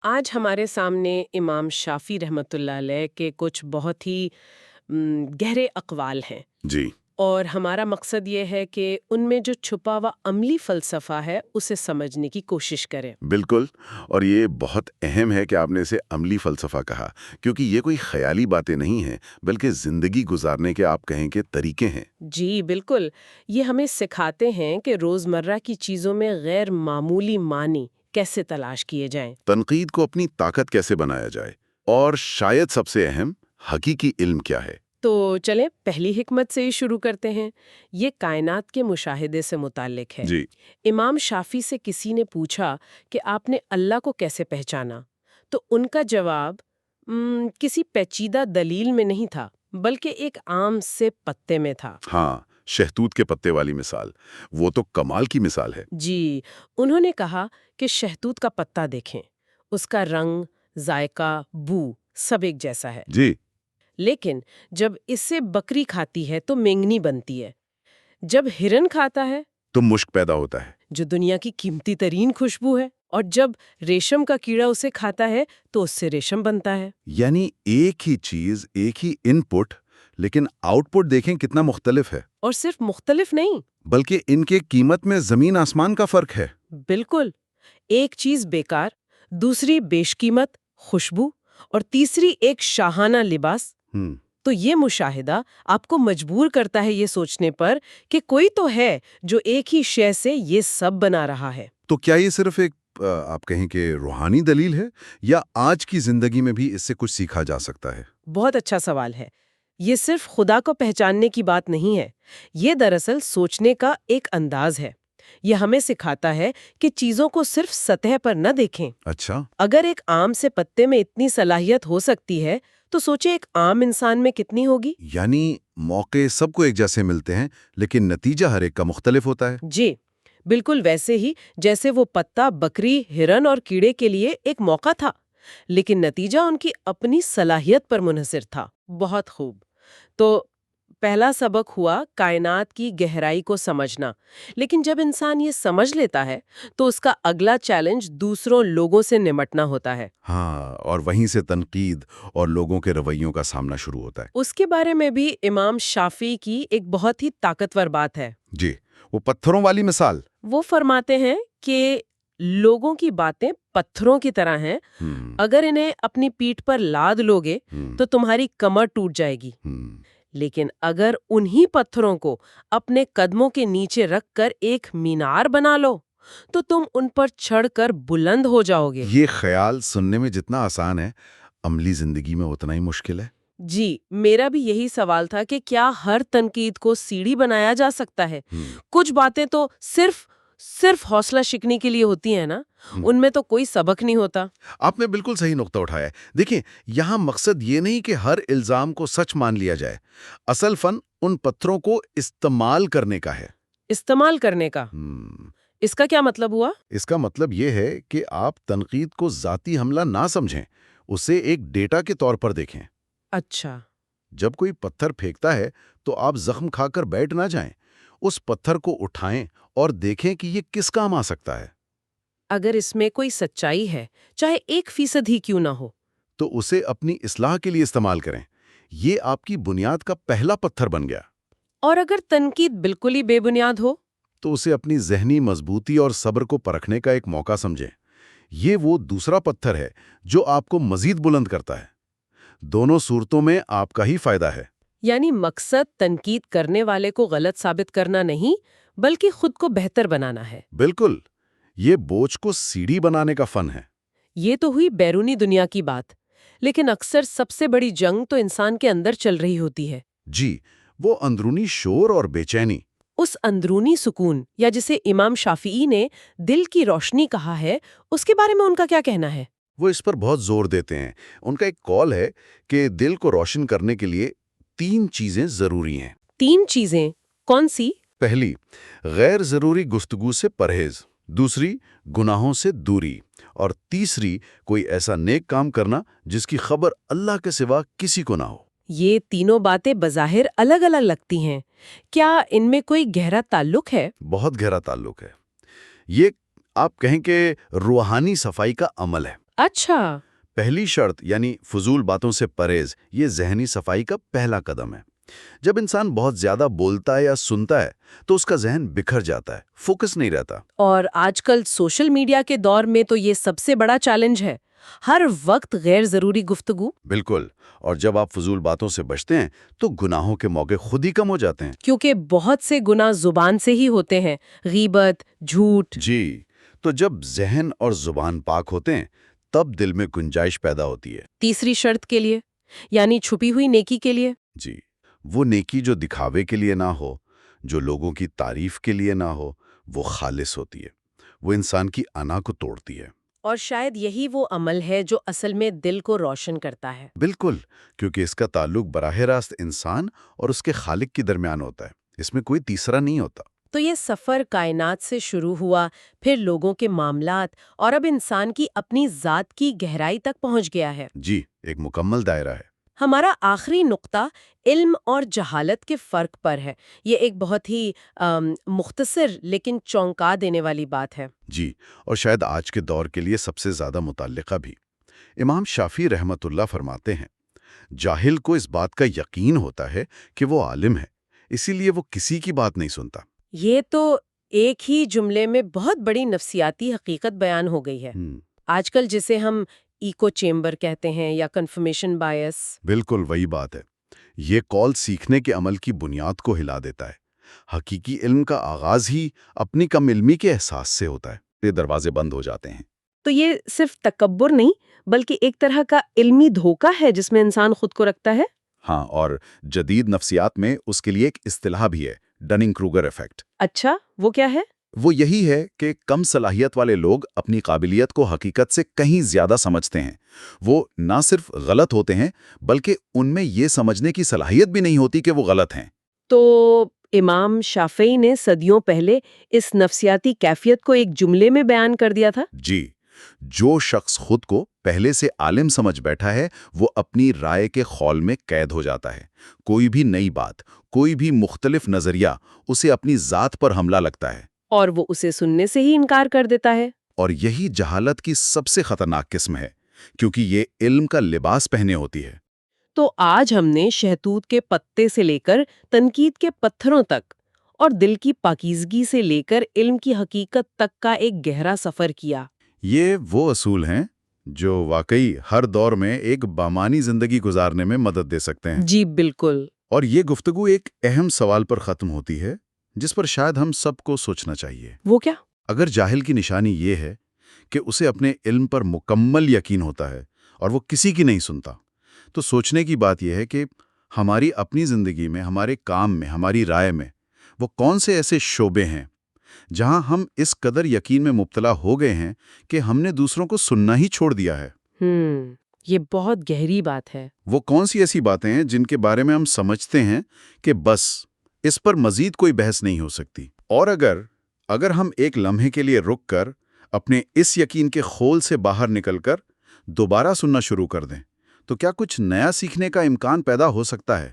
آج ہمارے سامنے امام شافی رحمۃ اللہ علیہ کے کچھ بہت ہی گہرے اقوال ہیں، جی اور ہمارا مقصد یہ ہے کہ ان میں جو چھپا ہوا عملی فلسفہ ہے اسے سمجھنے کی کوشش کریں۔ بالکل، اور یہ بہت اہم ہے کہ آپ نے اسے عملی فلسفہ کہا، کیونکہ یہ کوئی خیالی باتیں نہیں ہیں بلکہ زندگی گزارنے کے آپ کہیں کہ طریقے ہیں۔ جی بالکل، یہ ہمیں سکھاتے ہیں کہ روزمرہ کی چیزوں میں غیر معمولی معنی کیسے تلاش کیے جائیں۔ تنقید کو اپنی طاقت کیسے بنایا جائے، اور شاید سب سے اہم، حقیقی علم کیا ہے۔ تو چلیں پہلی حکمت سے ہی شروع کرتے ہیں۔ یہ کائنات کے مشاہدے سے متعلق ہے۔ جی امام شافی سے کسی نے پوچھا کہ آپ نے اللہ کو کیسے پہچانا؟ تو ان کا جواب کسی پیچیدہ دلیل میں نہیں تھا، بلکہ ایک عام سے پتے میں تھا۔ ہاں، شہتوت کے پتے والی مثال، وہ تو کمال کی مثال ہے۔ جی، انہوں نے کہا کہ شہتوت کا پتا دیکھیں، اس کا رنگ، ذائقہ، بو سب ایک جیسا ہے، جی لیکن جب اس سے بکری کھاتی ہے تو مینگنی بنتی ہے، جب ہرن کھاتا ہے تو مشک پیدا ہوتا ہے۔ جو دنیا کی قیمتی ترین خوشبو ہے، اور جب ریشم کا کیڑا اسے کھاتا ہے تو اس سے ریشم بنتا ہے۔ یعنی ایک ہی چیز، ایک ہی ان پٹ، لیکن آؤٹ پٹ دیکھیں کتنا مختلف ہے، اور صرف مختلف نہیں، بلکہ ان کے قیمت میں زمین آسمان کا فرق ہے۔ بالکل، ایک چیز بیکار، دوسری بیش قیمت خوشبو، اور تیسری ایک شاہانہ لباس۔ ہم تو یہ مشاہدہ آپ کو مجبور کرتا ہے یہ سوچنے پر کہ کوئی تو ہے جو ایک ہی شے سے یہ سب بنا رہا ہے۔ تو کیا یہ صرف ایک آپ کہیں کہ روحانی دلیل ہے، یا آج کی زندگی میں بھی اس سے کچھ سیکھا جا سکتا ہے؟ بہت اچھا سوال ہے۔ یہ صرف خدا کو پہچاننے کی بات نہیں ہے، یہ دراصل سوچنے کا ایک انداز ہے۔ یہ ہمیں سکھاتا ہے کہ چیزوں کو صرف سطح پر نہ دیکھیں۔ اچھا، اگر ایک آم سے پتے میں اتنی صلاحیت ہو سکتی ہے تو سوچیں ایک عام انسان میں کتنی ہوگی۔ یعنی موقع سب کو ایک جیسے ملتے ہیں، لیکن نتیجہ ہر ایک کا مختلف ہوتا ہے۔ جی بالکل، ویسے ہی جیسے وہ پتا بکری، ہرن اور کیڑے کے لیے ایک موقع تھا، لیکن نتیجہ ان کی اپنی صلاحیت پر منحصر تھا۔ بہت خوب۔ تو پہلا سبق ہوا کائنات کی گہرائی کو سمجھنا، لیکن جب انسان یہ سمجھ لیتا ہے تو اس کا اگلا چیلنج دوسروں لوگوں سے نمٹنا ہوتا ہے۔ ہاں، اور وہیں سے تنقید اور لوگوں کے رویوں کا سامنا شروع ہوتا ہے۔ اس کے بارے میں بھی امام شافعی کی ایک بہت ہی طاقتور بات ہے۔ جی، وہ پتھروں والی مثال۔ وہ فرماتے ہیں کہ لوگوں کی باتیں پتھروں کی طرح ہیں، ہم اگر انہیں اپنی پیٹھ پر لاد لوگے ہم تو تمہاری کمر ٹوٹ جائے گی، ہم لیکن اگر انہی پتھروں کو اپنے قدموں کے نیچے رکھ کر ایک مینار بنا لو تو تم ان پر چڑھ کر بلند ہو جاؤ گے۔ یہ خیال سننے میں جتنا آسان ہے، عملی زندگی میں اتنا ہی مشکل ہے۔ جی، میرا بھی یہی سوال تھا کہ کیا ہر تنقید کو سیڑھی بنایا جا سکتا ہے؟ ہم کچھ باتیں تو صرف حوصلہ شکنی کے لیے ہوتی ہیں نا، ہم ان میں تو کوئی سبق نہیں ہوتا۔ آپ نے بالکل صحیح نقطہ اٹھایا ہے۔ دیکھیں، یہاں مقصد یہ نہیں کہ ہر الزام کو سچ مان لیا جائے۔ اصل فن ان پتھروں کو استعمال کرنے کا ہے۔ استعمال کرنے کا، اس کا کیا مطلب ہوا؟ اس کا مطلب یہ ہے کہ آپ تنقید کو ذاتی حملہ نہ سمجھیں، اسے ایک ڈیٹا کے طور پر دیکھیں۔ اچھا، جب کوئی پتھر پھینکتا ہے تو آپ زخم کھا کر بیٹھ نہ جائیں، اس پتھر کو اٹھائیں اور دیکھیں کہ یہ کس کام آ سکتا ہے۔ اگر اس میں کوئی سچائی ہے، چاہے 1% ہی کیوں نہ ہو۔ تو اسے اپنی اصلاح کے لیے استعمال کریں۔ یہ آپ کی بنیاد کا پہلا پتھر بن گیا۔ اور اگر تنقید بالکل ہی بے بنیاد ہو؟ تو اسے اپنی ذہنی مضبوطی اور صبر کو پرکھنے کا ایک موقع سمجھیں۔ یہ وہ دوسرا پتھر ہے جو آپ کو مزید بلند کرتا ہے۔ دونوں صورتوں میں آپ کا ہی فائدہ ہے۔ یعنی مقصد تنقید کرنے والے کو غلط ثابت کرنا نہیں، بلکہ خود کو بہتر بنانا ہے۔ بالکل، یہ بوجھ کو سیڑھی بنانے کا فن ہے۔ یہ تو ہوئی بیرونی دنیا کی بات، لیکن اکثر سب سے بڑی جنگ تو انسان کے اندر چل رہی ہوتی ہے۔ جی، وہ اندرونی شور اور بے چینی۔ اس اندرونی سکون، یا جسے امام شافعی نے دل کی روشنی کہا ہے، اس کے بارے میں ان کا کیا کہنا ہے؟ وہ اس پر بہت زور دیتے ہیں۔ ان کا ایک قول ہے کہ دل کو روشن کرنے کے لیے 3 چیزیں ضروری ہیں۔ 3 چیزیں کون سی؟ پہلی، غیر ضروری گفتگو سے پرہیز۔ دوسری، گناہوں سے دوری۔ اور تیسری، کوئی ایسا نیک کام کرنا جس کی خبر اللہ کے سوا کسی کو نہ ہو۔ یہ تینوں باتیں بظاہر الگ الگ لگتی ہیں، کیا ان میں کوئی گہرا تعلق ہے؟ بہت گہرا تعلق ہے۔ یہ آپ کہیں کہ روحانی صفائی کا عمل ہے۔ اچھا۔ پہلی شرط یعنی فضول باتوں سے پرہیز یہ ذہنی صفائی کا پہلا قدم ہے۔ جب انسان بہت زیادہ بولتا ہے یا سنتا ہے تو اس کا ذہن بکھر جاتا ہے، فوکس نہیں رہتا۔ اور آج کل سوشل میڈیا کے دور میں تو یہ سب سے بڑا چیلنج ہے، ہر وقت غیر ضروری گفتگو۔ بالکل، اور جب آپ فضول باتوں سے بچتے ہیں تو گناہوں کے موقع خود ہی کم ہو جاتے ہیں۔ کیونکہ بہت سے گناہ زبان سے ہی ہوتے ہیں، غیبت، جھوٹ۔ جی، تو جب ذہن اور زبان پاک ہوتے ہیں تب دل میں گنجائش پیدا ہوتی ہے۔ تیسری شرط کے لیے، یعنی چھپی ہوئی نیکی کے لیے۔ جی، وہ نیکی جو دکھاوے کے لیے نہ ہو، جو لوگوں کی تعریف کے لیے نہ ہو، وہ خالص ہوتی ہے، وہ انسان کی انا کو توڑتی ہے۔ اور شاید یہی وہ عمل ہے جو اصل میں دل کو روشن کرتا ہے۔ بالکل، کیونکہ اس کا تعلق براہ راست انسان اور اس کے خالق کے درمیان ہوتا ہے، اس میں کوئی تیسرا نہیں ہوتا۔ تو یہ سفر کائنات سے شروع ہوا، پھر لوگوں کے معاملات، اور اب انسان کی اپنی ذات کی گہرائی تک پہنچ گیا ہے۔ جی، ایک مکمل دائرہ ہے۔ ہمارا آخری نقطہ علم اور جہالت کے فرق پر ہے۔ یہ ایک بہت ہی مختصر لیکن چونکا دینے والی بات ہے۔ جی، اور شاید آج کے دور کے لیے سب سے زیادہ متعلقہ بھی۔ امام شافعی رحمت اللہ فرماتے ہیں، جاہل کو اس بات کا یقین ہوتا ہے کہ وہ عالم ہے، اسی لیے وہ کسی کی بات نہیں سنتا۔ یہ تو ایک ہی جملے میں بہت بڑی نفسیاتی حقیقت بیان ہو گئی ہے۔ آج کل جسے ہم ایکو چیمبر کہتے ہیں یا کنفرمیشن بائس۔ بالکل وہی بات ہے۔ یہ قول سیکھنے کے عمل کی بنیاد کو ہلا دیتا ہے۔ حقیقی علم کا آغاز ہی اپنی کم علمی کے احساس سے ہوتا ہے۔ یہ دروازے بند ہو جاتے ہیں۔ تو یہ صرف تکبر نہیں بلکہ ایک طرح کا علمی دھوکہ ہے جس میں انسان خود کو رکھتا ہے۔ ہاں، اور جدید نفسیات میں اس کے لیے ایک اصطلاح بھی ہے، ڈننگ کروگر ایفیکٹ۔ اچھا، وہ کیا ہے؟ وہ یہی ہے کہ کم صلاحیت والے لوگ اپنی قابلیت کو حقیقت سے کہیں زیادہ سمجھتے ہیں۔ وہ نہ صرف غلط ہوتے ہیں بلکہ ان میں یہ سمجھنے کی صلاحیت بھی نہیں ہوتی کہ وہ غلط ہیں۔ تو امام شافعی نے صدیوں پہلے اس نفسیاتی کیفیت کو ایک جملے میں بیان کر دیا تھا۔ جی، جو شخص خود کو پہلے سے عالم سمجھ بیٹھا ہے وہ اپنی رائے کے خول میں قید ہو جاتا ہے۔ کوئی بھی نئی بات، کوئی بھی مختلف نظریہ اسے اپنی ذات پر حملہ لگتا ہے، اور وہ اسے سننے سے ہی انکار کر دیتا ہے۔ اور یہی جہالت کی سب سے خطرناک قسم ہے، کیونکہ یہ علم کا لباس پہنے ہوتی ہے۔ تو آج ہم نے شہتوت کے پتے سے لے کر تنقید کے پتھروں تک، اور دل کی پاکیزگی سے لے کر علم کی حقیقت تک کا ایک گہرا سفر کیا۔ یہ وہ اصول ہیں جو واقعی ہر دور میں ایک بامانی زندگی گزارنے میں مدد دے سکتے ہیں۔ جی بالکل۔ اور یہ گفتگو ایک اہم سوال پر ختم ہوتی ہے جس پر شاید ہم سب کو سوچنا چاہیے۔ وہ کیا؟ اگر جاہل کی نشانی یہ ہے کہ اسے اپنے علم پر مکمل یقین ہوتا ہے اور وہ کسی کی نہیں سنتا، تو سوچنے کی بات یہ ہے کہ ہماری اپنی زندگی میں، ہمارے کام میں، ہماری رائے میں وہ کون سے ایسے شعبے ہیں جہاں ہم اس قدر یقین میں مبتلا ہو گئے ہیں کہ ہم نے دوسروں کو سننا ہی چھوڑ دیا ہے۔ یہ بہت گہری بات ہے۔ وہ کون سی ایسی باتیں ہیں جن کے بارے میں ہم سمجھتے ہیں کہ بس اس پر مزید کوئی بحث نہیں ہو سکتی، اور اگر ہم ایک لمحے کے لیے رک کر اپنے اس یقین کے خول سے باہر نکل کر دوبارہ سننا شروع کر دیں تو کیا کچھ نیا سیکھنے کا امکان پیدا ہو سکتا ہے؟